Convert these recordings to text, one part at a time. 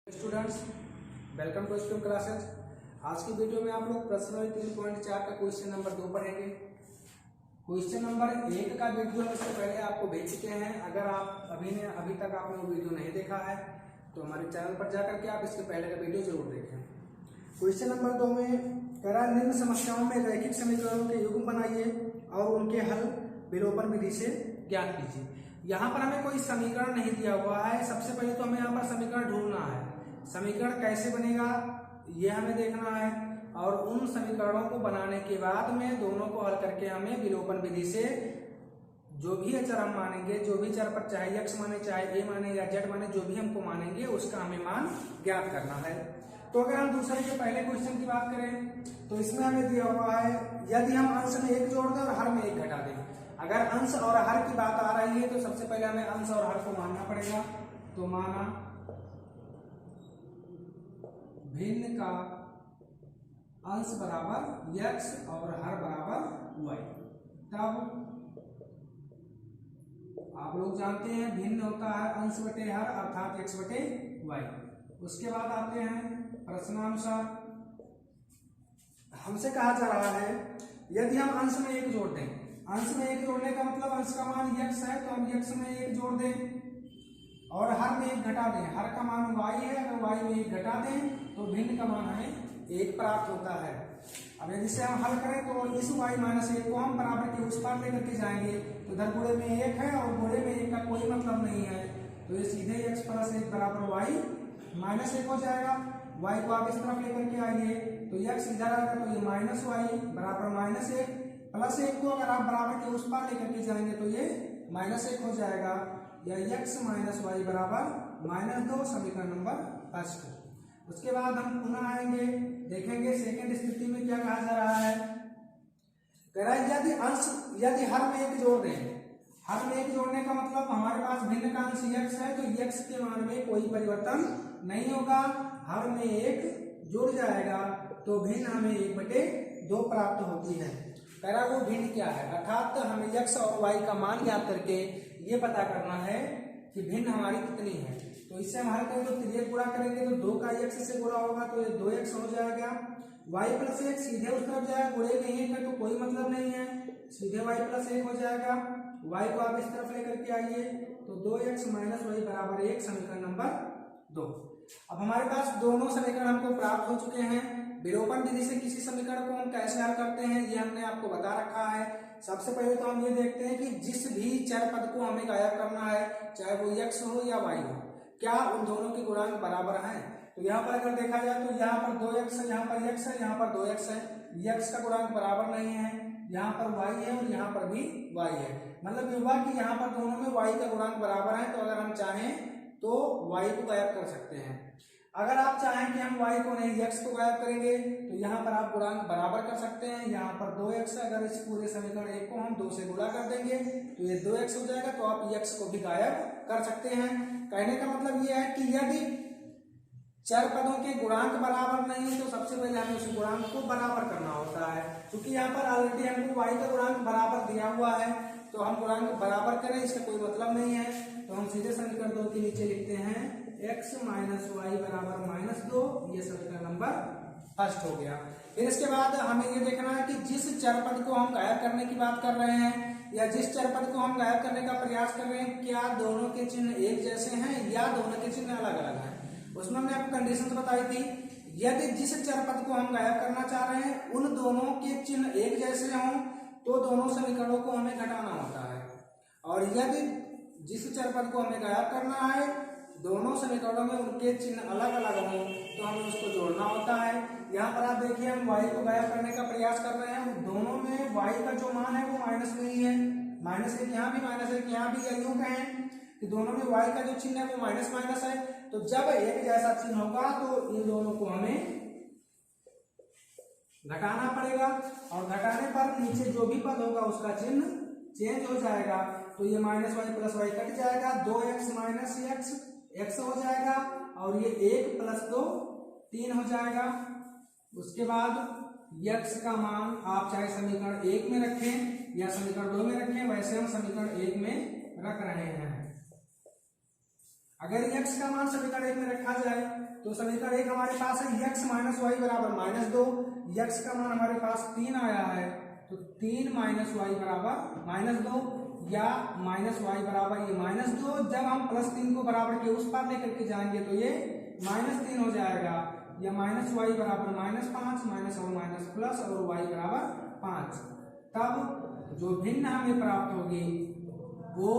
Students, welcome to stream classes. आज की video में आप लोग प्रश्न 3.4 का क्वेश्चन नंबर 2 पढ़ेंगे। क्वेश्चन नंबर 1 का वीडियो इससे पहले आपको भेज चुके हैं। अगर आप अभी तक आपने वो वीडियो नहीं देखा है तो हमारे चैनल पर जाकर के आप इसके पहले का वीडियो जरूर देखें। क्वेश्चन नंबर 2 में कह रहा है, निम्न समस्याओं में रैखिक समीकरणों के युग्म बनाइए और उनके हल विलोपन विधि से ज्ञात कीजिए। यहाँ पर हमें कोई समीकरण नहीं दिया हुआ है। सबसे पहले तो हमें यहाँ पर समीकरण ढूंढना है। समीकरण कैसे बनेगा ये हमें देखना है, और उन समीकरणों को बनाने के बाद में दोनों को हल करके हमें विलोपन विधि से जो भी अचर हम मानेंगे, जो भी चर पर चाहे x माने, चाहे a माने या z माने, जो भी हमको मानेंगे उसका हमें मान ज्ञात करना है। तो अगर हम दूसरे के पहले क्वेश्चन की बात करें तो इसमें हमें दिया हुआ है, यदि हम अंश में 1 जोड़ दें और हर में 1 घटा दें। अगर अंश और हर की बात आ रही है तो सबसे पहले हमें अंश और हर को मानना पड़ेगा। तो माना भिन्न का अंश बराबर x और हर बराबर y। तब आप लोग जानते हैं भिन्न होता है अंश बटे हर अर्थात x बटे y। उसके बाद आते हैं प्रश्नानुसार, हमसे कहा जा रहा है यदि हम अंश में 1 जोड़ दें। अंश में 1 जोड़ने का मतलब अंश का मान x है तो हम x में 1 जोड़ दें और हर में 1 घटा दें। हर का मान y है, अगर y में 1 घटा दें तो भिन्न का मान हमें 1 प्राप्त होता है। अब यदि से हम हल करें तो इस y माइनस 1 को हम बराबर के उस पार लेकर के जाएंगे तो इधर गुणे में 1 है और गुणे में 1 का कोई मतलब नहीं है, तो ये सीधे x प्लस 1 बराबर y माइनस 1 हो जाएगा। y को आप इस तरफ लेकर के आइए तो x इधर आएगा तो ये माइनस y बराबर माइनस 1 प्लस 1 को अगर आप बराबर के उस पार लेकर के जाएंगे तो ये माइनस 1 हो जाएगा, या x माइनस वाई बराबर -2, समीकरण नंबर 1। उसके बाद हम पुनः आएंगे, देखेंगे सेकंड स्थिति में क्या कहा जा रहा है। कह रहा है यदि हर में 1 जोड़ दें। हर में 1 जोड़ने का मतलब हमारे पास भिन्न का अंश x है तो x के मान में कोई परिवर्तन नहीं होगा। हर में 1 जुड़ जाएगा तो भिन्न हमें 1/2 प्राप्त होती है। कह रहा वो भिन्न क्या है, अर्थात हमें x और y का मान ज्ञात करके ये पता करना है कि भिन्न हमारी कितनी है। तो इससे हम हल करेंगे तो 3 गुणा करेंगे तो 2 का x से गुणा होगा तो ये 2x हो जाएगा। y प्लस 1 सीधे उस तरफ जाएगा, गुणे में 1 है तो कोई मतलब नहीं है, सीधे y प्लस 1 हो जाएगा। y को आप इस तरफ लेकर के आइए तो 2x माइनस y बराबर 1, समीकरण नंबर 2। अब हमारे पास दोनों समीकरण हमको प्राप्त हो चुके हैं। विलोपन विधि से किसी समीकरण को हम कैसे हल करते हैं ये हमने आपको बता रखा है। सबसे पहले तो हम ये देखते हैं कि जिस भी चर पद को हमें गायब करना है, चाहे वो x हो या y हो, क्या उन दोनों के गुणांक बराबर हैं। तो यहाँ पर अगर देखा जाए तो यहाँ पर 2x है, यहाँ पर x है, यहाँ पर 2x है, x का गुणांक बराबर नहीं है, यहाँ पर y है और यहाँ पर भी y है। मतलब ये हुआ कि यहाँ पर दोनों में y का गुणांक बराबर है, तो अगर हम चाहें तो y को गायब कर सकते हैं। अगर आप चाहें कि हम y को नहीं x को गायब करेंगे तो यहाँ पर आप गुणांक बराबर कर सकते हैं। यहाँ पर 2x, अगर इस पूरे समीकरण 1 को हम 2 से गुणा कर देंगे तो ये 2x हो जाएगा, तो आप x को भी गायब कर सकते हैं। कहने का मतलब ये है कि यदि चर पदों के गुणांक बराबर नहीं है तो सबसे पहले हमें उस गुणांक को बराबर करना होता है। क्योंकि यहाँ पर ऑलरेडी हमको y का गुणांक बराबर दिया हुआ है तो हम गुणांक बराबर करें इसका कोई मतलब नहीं है। तो हम सीधे समीकरण 2 के नीचे लिखते हैं x माइनस वाई बराबर -2, ये समीकरण नंबर 1 हो गया। फिर इसके बाद हमें ये देखना है कि जिस चर पद को हम गायब करने की बात कर रहे हैं या जिस चर पद को हम गायब करने का प्रयास कर रहे हैं, क्या दोनों के चिन्ह एक जैसे हैं या दोनों के चिन्ह अलग अलग हैं। उसमें हमने आपको कंडीशन बताई थी, यदि जिस चर पद को हम गायब करना चाह रहे हैं उन दोनों के चिन्ह एक जैसे हों तो दोनों समीकरणों को हमें घटाना होता है, और यदि जिस चर पद को हमें गायब करना है दोनों समीकरणों में उनके चिन्ह अलग अलग हों तो हमें उसको जोड़ना होता है। यहाँ पर आप देखिए हम y को गायब करने का प्रयास कर रहे हैं, दोनों में y का जो मान है वो माइनस में ही है, -1 यहाँ भी -1 यहाँ भी, या यूं कहें कि दोनों में y का जो चिन्ह है वो माइनस माइनस है। तो जब एक जैसा चिन्ह होगा तो इन दोनों को हमें घटाना पड़ेगा, और घटाने पर नीचे जो भी पद होगा उसका चिन्ह चेंज हो जाएगा। तो ये -y प्लस y कट जाएगा, 2x माइनस x हो जाएगा, और ये 1 प्लस 2 3 हो जाएगा। उसके बाद x का मान आप चाहे समीकरण 1 में रखें या समीकरण 2 में रखें, वैसे हम समीकरण 1 में रख रहे हैं। अगर x का मान समीकरण 1 में रखा जाए तो समीकरण 1 हमारे पास है x माइनस वाई बराबर -2। x का मान हमारे पास 3 आया है, तो 3 माइनस वाई बराबर -2 या माइनस वाई बराबर ये -2। जब हम +3 को बराबर के उस पार लेकर के जाएंगे तो ये -3 हो जाएगा, या माइनस वाई बराबर -5 माइनस और माइनस प्लस और वाई बराबर 5। तब जो भिन्न हमें प्राप्त होगी वो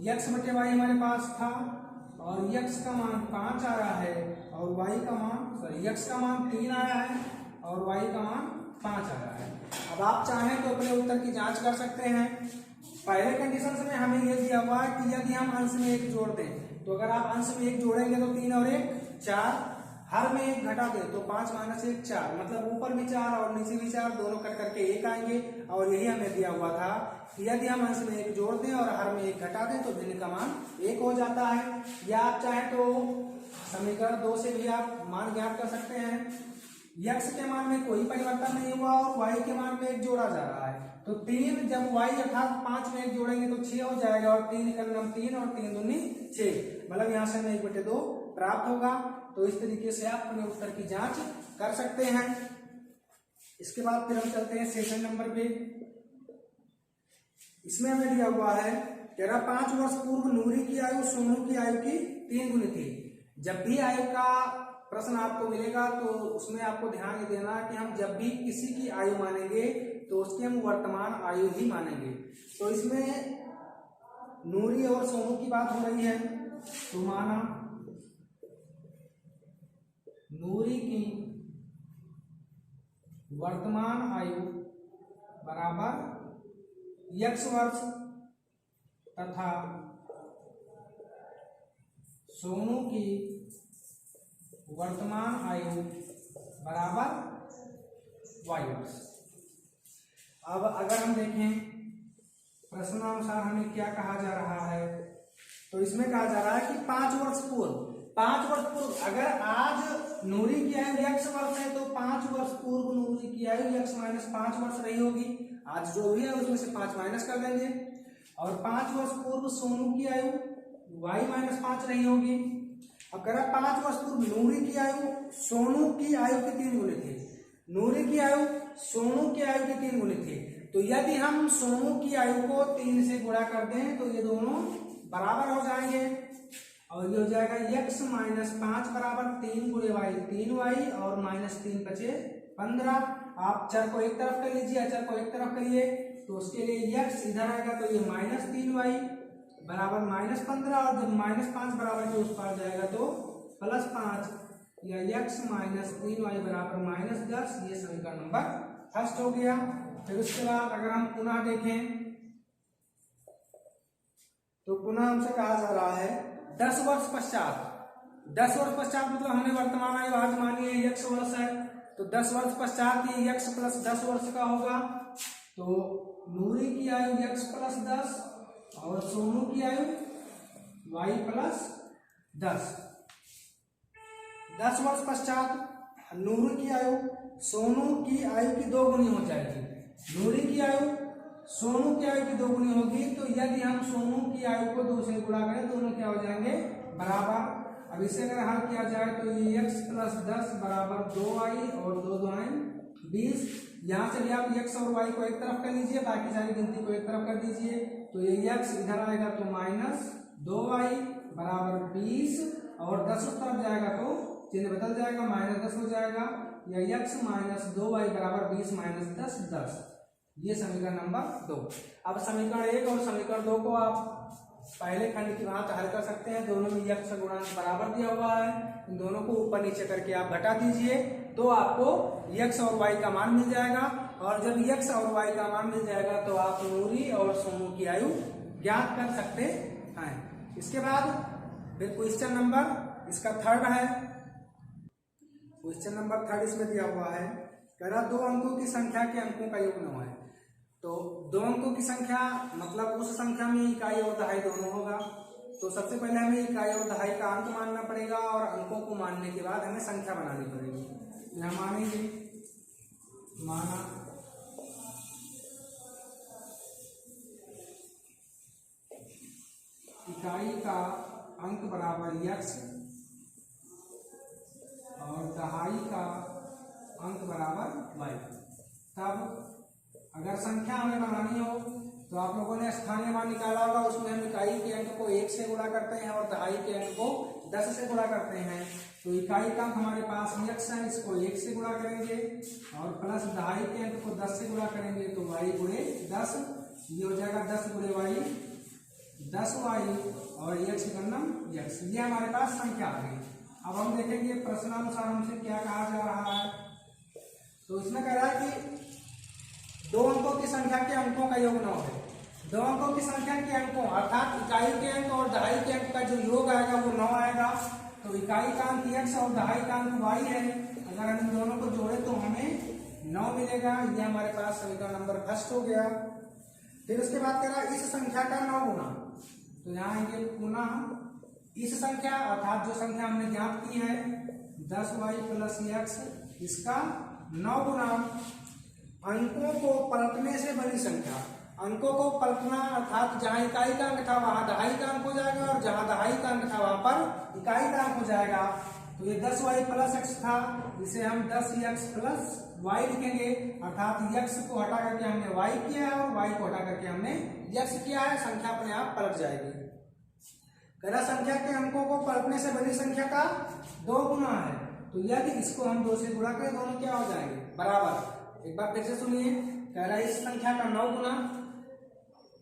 x बटे वाई हमारे पास था और x का मान 5 आ रहा है और y का मान x का मान 3 आया है और y का मान 5 आ रहा है। अब आप चाहें तो अपने उत्तर की जांच कर सकते हैं। पहले कंडीशन में हमें यह दिया हुआ है कि यदि हम अंश में 1 जोड़ दें, तो अगर आप अंश में 1 जोड़ेंगे तो 3 और 1 4, हर में 1 घटा दें तो 5 माइनस 1 4, मतलब ऊपर भी 4 और नीचे भी 4, दोनों कट करके 1 आएंगे। और यही हमें दिया हुआ था कि यदि हम अंश में 1 जोड़ दें और हर में 1 घटा दें तो भिन्न का मान 1 हो जाता है। या आप चाहें तो समीकरण 2 से भी आप मान ज्ञात कर सकते हैं। x के मान में कोई परिवर्तन नहीं हुआ और y के मान में 1 जोड़ा जा रहा है, तो 3 जब y अर्थात 5 में 1 जोड़ेंगे तो 6 हो जाएगा और 3 का नाम 3 और 3 दूनी 6, मतलब यहाँ से हमें 1/2 प्राप्त होगा। तो इस तरीके से आप अपने उत्तर की जांच कर सकते हैं। इसके बाद फिर हम चलते हैं सेशन नंबर पे। इसमें हमें दिया हुआ है कह रहा 5 वर्ष पूर्व नूरी की आयु सोनू की आयु की 3 गुनी थी। जब भी आयु का प्रश्न आपको मिलेगा तो उसमें आपको ध्यान ये देना कि हम जब भी किसी की आयु मानेंगे तो उसकी हम वर्तमान आयु ही मानेंगे। तो इसमें नूरी और सोनू की बात हो रही है, तो माना नूरी की वर्तमान आयु बराबर x वर्ष तथा सोनू की वर्तमान आयु बराबर y वर्ष। अब अगर हम देखें प्रश्नानुसार हमें क्या कहा जा रहा है, तो इसमें कहा जा रहा है कि 5 वर्ष पूर्व अगर आज नूरी की आयु x वर्ष है तो 5 वर्ष पूर्व नूरी की आयु x माइनस 5 वर्ष रही होगी। आज जो भी है उसमें से 5 माइनस कर देंगे। और 5 वर्ष पूर्व सोनू की आयु y माइनस 5 रही होगी। अगर 5 वर्ष पूर्व नूरी की आयु सोनू की आयु के 3 गुनी थी, नूरी की आयु सोनू की आयु के 3 गुनी थी, तो यदि हम सोनू की आयु को 3 से गुणा कर दें तो ये दोनों बराबर हो जाएंगे और ये हो जाएगा x माइनस 5 बराबर 3 गुणे वाई 3y और माइनस 3 बचे 15। आप चर को एक तरफ कर लीजिए, अचर को एक तरफ करिए, तो उसके लिए x इधर आएगा तो ये माइनस 3y बराबर माइनस 15 और जब माइनस 5 बराबर के उस पार जाएगा तो प्लस 5 या x माइनस 3y बराबर माइनस 10। ये समीकरण नंबर फर्स्ट हो गया। फिर उसके बाद अगर हम पुनः देखें तो पुनः हमसे कहा जा रहा है 10 वर्ष पश्चात मतलब हमें वर्तमान आयु आज मानिए x वर्ष है, तो 10 वर्ष पश्चात ये x प्लस 10 वर्ष का होगा। तो नूरी की आयु x प्लस 10 और सोनू की आयु y प्लस 10। 10 वर्ष पश्चात नूरी की आयु सोनू की आयु की 2 गुनी हो जाएगी। नूरी की आयु सोनू की आयु की 2 गुनी होगी, तो यदि हम सोनू की आयु को 2 से गुणा करें दोनों क्या हो जाएंगे बराबर। अब इसे अगर हल किया जाए तो ये x प्लस 10 बराबर 2y और 2 2 20। यहाँ से भी आप x और y को एक तरफ कर लीजिए, बाकी सारी गिनती को एक तरफ कर दीजिए, तो ये x इधर आएगा तो माइनस 2y बराबर 20 और 10 उस तरफ जाएगा तो चिन्ह बदल जाएगा, माइनस 10 हो जाएगा, या x माइनस 2y बराबर 20 माइनस 10 10। ये समीकरण नंबर 2। अब समीकरण 1 और समीकरण 2 को आप पहले खंड की भांति हल कर सकते हैं। दोनों में x गुणांक बराबर दिया हुआ है, इन दोनों को ऊपर नीचे करके आप घटा दीजिए तो आपको x और y का मान मिल जाएगा। और जब x और y का मान मिल जाएगा तो आप नूरी और सोनू की आयु ज्ञात कर सकते हैं। इसके बाद फिर क्वेश्चन नंबर इसका 3rd है। क्वेश्चन नंबर 3rd इसमें दिया हुआ है, कह रहा 2 अंकों की संख्या के अंकों का योग 9 है। तो 2 अंकों की संख्या मतलब उस संख्या में इकाई और दहाई दोनों होगा। तो सबसे पहले हमें इकाई और दहाई का अंक मानना पड़ेगा और अंकों को मानने के बाद हमें संख्या बनानी पड़ेगी। यहाँ मानेंगे, माना इकाई का अंक बराबर x तो आप लोगों ने स्थानीय मान निकाला होगा, उसमें हम इकाई के अंक को 1 से गुणा करते हैं और दहाई के अंक को 10 से गुणा करते हैं। तो इकाई का अंक हमारे पास x है, इसको 1 से गुणा करेंगे और प्लस दहाई के अंक को 10 से गुणा करेंगे तो y गुणे 10, ये हो जाएगा 10 गुणे y 10y और x का नाम x। ये हमारे पास संख्या आ गई। अब हम देखेंगे प्रश्नानुसार हमसे क्या कहा जा रहा है। तो इसमें कह रहा है कि दो अंकों की संख्या के अंकों का योग 9 है। दो अंकों की संख्या के अंकों अर्थात इकाई के अंक और दहाई के अंक का जो योग आएगा वो 9 आएगा। तो इकाई का अंक x और दहाई का अंक y है। अगर हम इन दोनों को जोड़े तो हमें 9 मिलेगा। ये हमारे पास समीकरण नंबर फर्स्ट हो गया। फिर उसके बाद कह रहा है इस संख्या का 9 गुना। तो यहाँ आएंगे पुनः इस संख्या अर्थात जो संख्या हमने ज्ञात की है 10y प्लस x, इसका 9 गुना अंकों को पलटने से बनी संख्या। अंकों को पलटना अर्थात जहां इकाई का अंक था वहां दहाई का अंक हो जाएगा और जहां दहाई का अंक था वहां पर इकाई का अंक हो जाएगा। तो ये 10y प्लस x था, इसे हम 10x प्लस y लिखेंगे अर्थात x को हटा करके हमने y किया है और y को हटा करके हमने x किया है। संख्या अपने आप पलट जाएगी। कह संख्या के अंकों को पलटने से बनी संख्या का 2 गुना है। तो यदि इसको हम 2 से गुणा करें दोनों क्या हो जाएंगे बराबर। एक बार फिर से सुनिए, कह रहा है इस संख्या का 9 गुना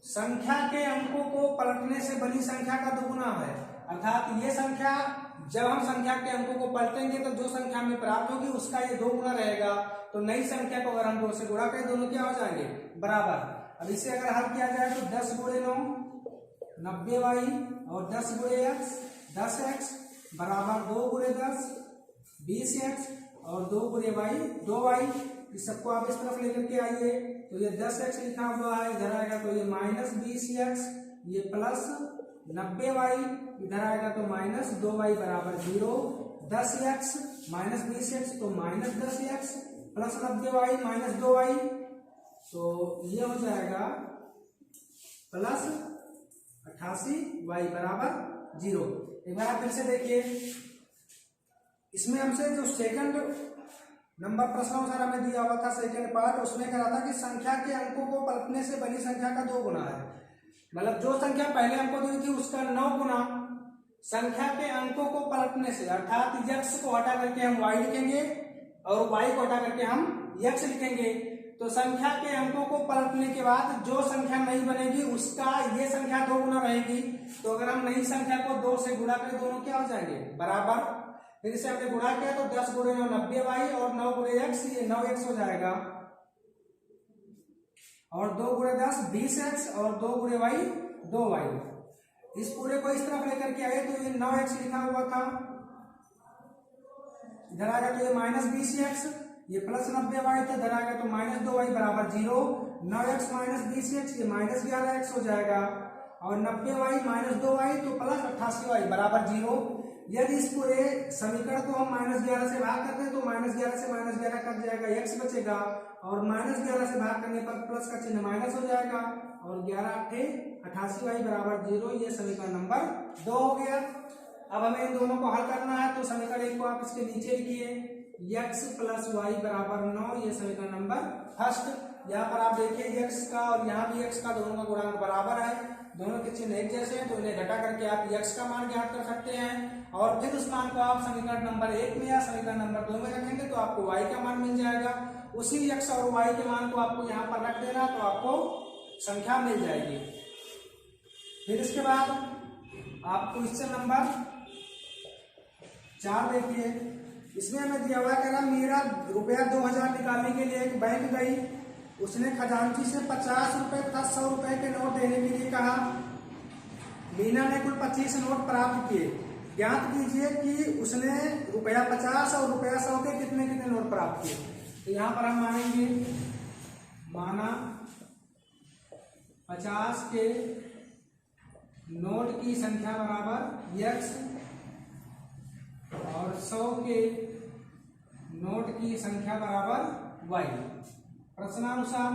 संख्या के अंकों को पलटने से बनी संख्या का 2 गुना है। अर्थात ये संख्या जब हम संख्या के अंकों को पलटेंगे तो जो संख्या हमें प्राप्त होगी उसका ये 2 गुना रहेगा। तो नई संख्या को अगर हम 2 से गुणा करें दोनों क्या हो जाएंगे बराबर। अब इसे अगर हल किया जाए तो 10 गुणे 9 90y और 10 गुणे x 10x बराबर 2 गुणे 10 20x और 2 गुणे y 2y। इस सबको आप इस तरफ लेकर के आइए तो ये 10x लिखा हुआ है, इधर आएगा तो ये माइनस 20x, ये प्लस 90y, इधर आएगा तो माइनस 2y बराबर 0। 10x माइनस 20x तो minus 10x plus 90y minus 2y, तो ये हो जाएगा प्लस 88y बराबर 0। एक बार फिर से देखिए, इसमें हमसे जो सेकंड नंबर प्रश्नानुसार हमें दिया हुआ था सेकंड पार्ट, उसमें कह रहा था कि संख्या के अंकों को पलटने से बनी संख्या का 2 गुना है। मतलब जो संख्या पहले हमको दी थी उसका 9 गुना संख्या के अंकों को पलटने से अर्थात x को हटा करके हम y लिखेंगे और y को हटा करके हम x लिखेंगे। तो संख्या के अंकों को पलटने के बाद जो संख्या नहीं बनेगी उसका ये संख्या 2 गुना रहेगी। तो अगर हम नई संख्या को 2 से गुणा करें दोनों क्या हो जाएंगे बराबर। फिर इसे हमने गुणा किया तो 10 गुणे 9 90y और 9 गुणे x ये 9x हो जाएगा और 2 गुणे 10 20x और 2 गुणे y 2y। इस पूरे को इस तरफ लेकर के आए तो ये 9x लिखा हुआ था, इधर आएगा तो ये माइनस 20x, ये प्लस 90y तो इधर आएगा तो माइनस 2y बराबर 0। 9x माइनस 20x ये माइनस 11x हो जाएगा और 90y माइनस 2y तो प्लस 88y बराबर 0। यदि इस पूरे समीकरण को हम माइनस 11 से भाग करते हैं तो माइनस 11 से माइनस 11 कट जाएगा, x बचेगा और माइनस 11 से भाग करने पर प्लस का चिन्ह माइनस हो जाएगा और 11 88y बराबर 0। ये समीकरण नंबर 2 हो गया। अब हमें इन दोनों को हल करना है तो समीकरण 1 को आप इसके नीचे लिखिए x प्लस y बराबर 9, ये समीकरण नंबर फर्स्ट। यहाँ पर आप देखिए x का और यहाँ भी x का दोनों का गुणांक बराबर है, दोनों के चिन्ह एक जैसे हैं तो इन्हें घटा करके आप x का मान ज्ञात कर सकते हैं और फिर उस मान को आप समीकरण नंबर 1 में या समीकरण नंबर 2 में रखेंगे तो आपको y का मान मिल जाएगा। उसी x और y के मान को आपको यहाँ पर रख देना तो आपको संख्या मिल जाएगी। फिर इसके बाद आप क्वेश्चन नंबर 4 देखिए, इसमें हमें दिया हुआ कह रहा मेरा रुपया 2000 निकालने के लिए एक बैंक गई, उसने खजांची से 50 रुपए तथा 100 रुपए के नोट देने के लिए कहा। मीना ने कुल 25 नोट प्राप्त किए। ज्ञात कीजिए कि उसने रुपया 50 और रुपया 100 के कितने कितने नोट प्राप्त किए। तो यहाँ पर हम मानेंगे, माना 50 के नोट की संख्या बराबर x और 100 के नोट की संख्या बराबर y। प्रश्नानुसार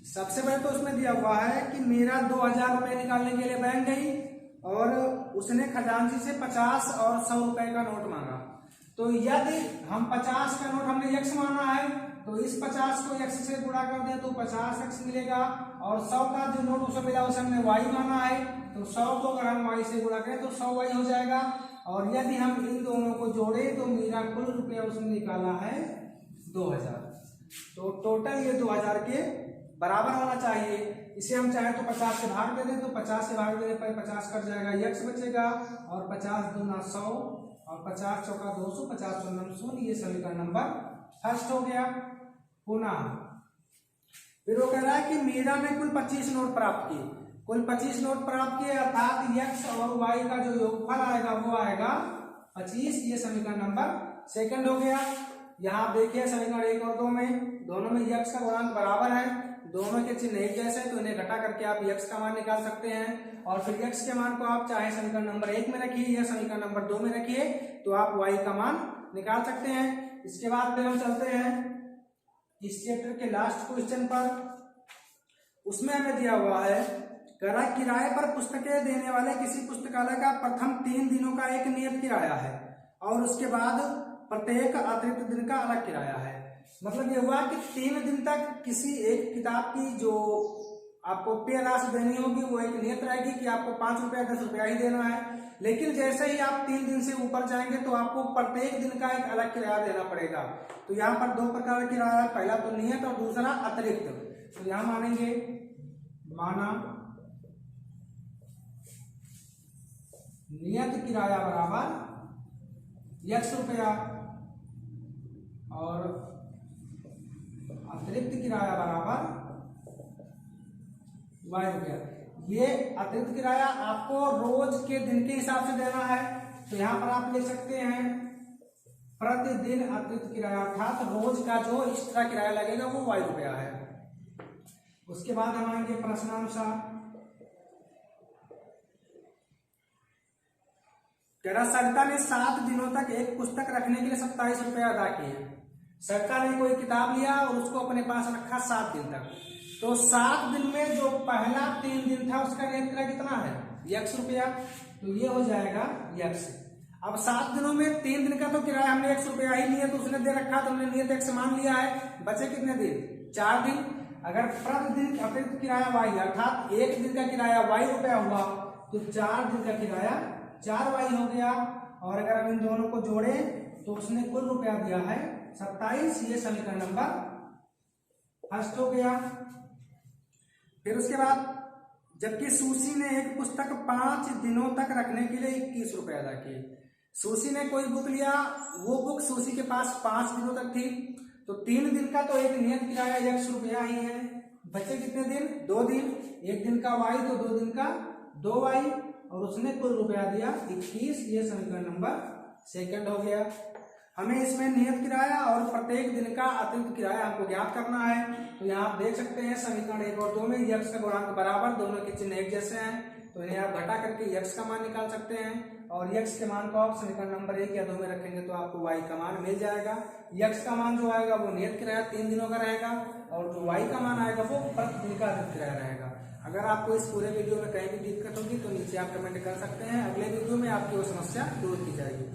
सबसे पहले तो उसमें दिया हुआ है कि मेरा 2000 रुपए निकालने के लिए बैंक गई और उसने खजांची से 50 और 100 रुपए का नोट मांगा। तो यदि हम 50 का नोट हमने x माना है तो इस 50 को x से गुणा कर दें तो 50x मिलेगा, और 100 का जो नोट उसे मिला उसे हमने y माना है, तो 100 को अगर हम y से गुणा करें तो 100y हो जाएगा। और यदि हम इन दोनों को जोड़े तो मेरा कुल रुपया उसने निकाला है 2000। तो टोटल ये 2000 के बराबर होना चाहिए। इसे हम चाहे तो 50 से भाग दे दें, तो 50 से भाग देने पर 50 कट जाएगा, x बचेगा, और 50 दूना 100 और 50 चौका 200, 50 शून्य शून्य, ये समीकरण नंबर फर्स्ट हो गया। पुनः फिर वो कह रहा है कि मीरा ने कुल 25 नोट प्राप्त किए, कुल 25 नोट प्राप्त किए, अर्थात x और y का जो योगफल आएगा वो आएगा 25, ये समीकरण नंबर सेकंड हो गया। यहाँ देखिए समीकरण 1 और 2 में दोनों में x का गुणांक बराबर है, दोनों के चिन्ह एक जैसे हैं, तो इन्हें घटा करके आप x का मान निकाल सकते हैं। और फिर x के मान को आप चाहे समीकरण नंबर 1 में रखिए या समीकरण नंबर 2 में रखिए, तो आप y का मान निकाल सकते हैं। इसके बाद फिर हम चलते हैं इस चैप्टर के लास्ट क्वेश्चन पर। उसमें हमें दिया हुआ है, किराए पर पुस्तकें देने वाले किसी पुस्तकालय का प्रथम 3 दिनों का एक नियत किराया है और उसके बाद प्रत्येक अतिरिक्त दिन का अलग किराया है। मतलब ये हुआ कि 3 दिन तक किसी एक किताब की जो आपको पेय राशि देनी होगी वो एक नियत रहेगी कि आपको 5 रुपया 10 रुपया ही देना है। लेकिन जैसे ही आप 3 दिन से ऊपर जाएंगे तो आपको प्रत्येक दिन का एक अलग किराया देना पड़ेगा। तो यहाँ पर 2 प्रकार का किराया है, पहला तो नियत और दूसरा अतिरिक्त। तो यहाँ मानेंगे, माना नियत किराया बराबर x रुपया और अतिरिक्त किराया बराबर y रुपया। ये अतिरिक्त किराया आपको रोज के दिन के हिसाब से देना है, तो यहाँ पर आप ले सकते हैं प्रतिदिन अतिरिक्त किराया, अर्थात रोज का जो एक्स्ट्रा किराया लगेगा वो y रुपया है। उसके बाद हम आएंगे प्रश्नानुसार। सरिता ने 7 दिनों तक एक पुस्तक रखने के लिए 27 रुपया अदा किए। सरिता ने कोई किताब लिया और उसको अपने पास रखा 7 दिन तक। तो 7 दिन में जो पहला 3 दिन था उसका नियत किराया कितना है, x रुपया, तो ये हो जाएगा x। अब 7 दिनों में 3 दिन का तो किराया हमने x रुपया ही लिया, तो उसने दे रखा, तो हमने नियत x मान लिया है। बचे कितने दिन, 4 दिन। अगर प्रतिदिन अतिरिक्त किराया y, अर्थात एक दिन का किराया y रुपया हुआ, तो 4 दिन का किराया 4y हो गया। और अगर हम इन दोनों को जोड़े तो उसने कुल रुपया दिया है 27, ये समीकरण नंबर फर्स्ट हो गया। फिर उसके बाद जबकि सुशी ने एक पुस्तक 5 दिनों तक रखने के लिए 21 रुपया अदा किए। सुशी ने कोई बुक लिया, वो बुक सुशी के पास 5 दिनों तक थी, तो 3 दिन का तो एक नियत किराया x रुपया ही है। बचे कितने दिन, 2 दिन, एक दिन का y तो 2 दिन का 2y, और उसने कुल रुपया दिया 21, ये समीकरण नंबर सेकंड हो गया। हमें इसमें नियत किराया और प्रत्येक दिन का अतिरिक्त किराया हमको ज्ञात करना है। तो यहाँ आप देख सकते हैं समीकरण 1 और 2 में x का गुणांक बराबर, दोनों के चिन्ह एक जैसे हैं, तो इन्हें आप घटा करके x का मान निकाल सकते हैं। और x के मान को आप समीकरण नंबर 1 या 2 में रखेंगे तो आपको y का मान मिल जाएगा। x का मान जो आएगा वो नियत किराया 3 दिनों का रहेगा, और जो y का मान आएगा वो प्रतिदिन का अतिरिक्त किराया रहेगा। अगर आपको इस पूरे वीडियो में कहीं भी दिक्कत होगी तो नीचे आप कमेंट कर सकते हैं, अगले वीडियो में आपकी वो समस्या दूर की जाएगी।